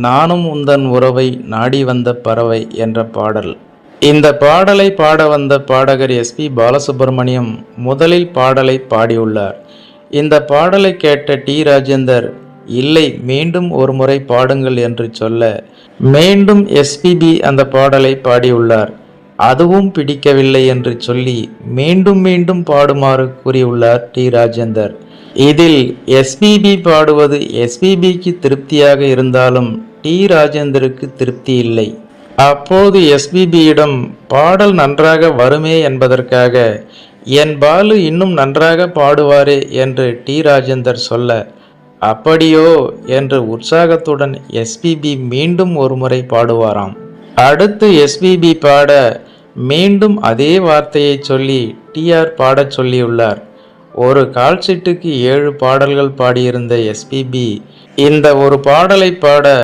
நானும் உந்தன் உறவை நாடி வந்த பறவை என்ற பாடல். இந்த பாடலை பாட வந்த பாடகர் எஸ்பி பாலசுப்ரமணியம் முதலில் பாடலை பாடியுள்ளார். இந்த பாடலை கேட்ட டி ராஜேந்தர், இல்லை மீண்டும் ஒரு முறை பாடுங்கள் என்று சொல்ல மீண்டும் எஸ்பிபி அந்த பாடலை பாடியுள்ளார். அதுவும் பிடிக்கவில்லை என்று சொல்லி மீண்டும் மீண்டும் பாடுமாறு கூறியுள்ளார் டி ராஜேந்தர். இதில் எஸ்பிபி பாடுவது எஸ்பிபிக்கு திருப்தியாக இருந்தாலும் டி ராஜேந்தருக்கு திருப்தி இல்லை. அப்போது எஸ்பிபியிடம் பாடல் நன்றாக வருமே என்பதற்காக என் பாலு இன்னும் நன்றாக பாடுவாரே என்று டி ராஜேந்தர் சொல்ல, அப்படியோ என்று உற்சாகத்துடன் எஸ்பிபி மீண்டும் ஒரு முறை பாடுவாராம். அடுத்து எஸ்பிபி பாட மீண்டும் அதே வார்த்தையை சொல்லி டிஆர் பாடச் சொல்லியுள்ளார். ஒரு கால்ஷீட்டுக்கு 7 பாடல்கள் பாடியிருந்த எஸ்பிபி இந்த ஒரு பாடலை பாட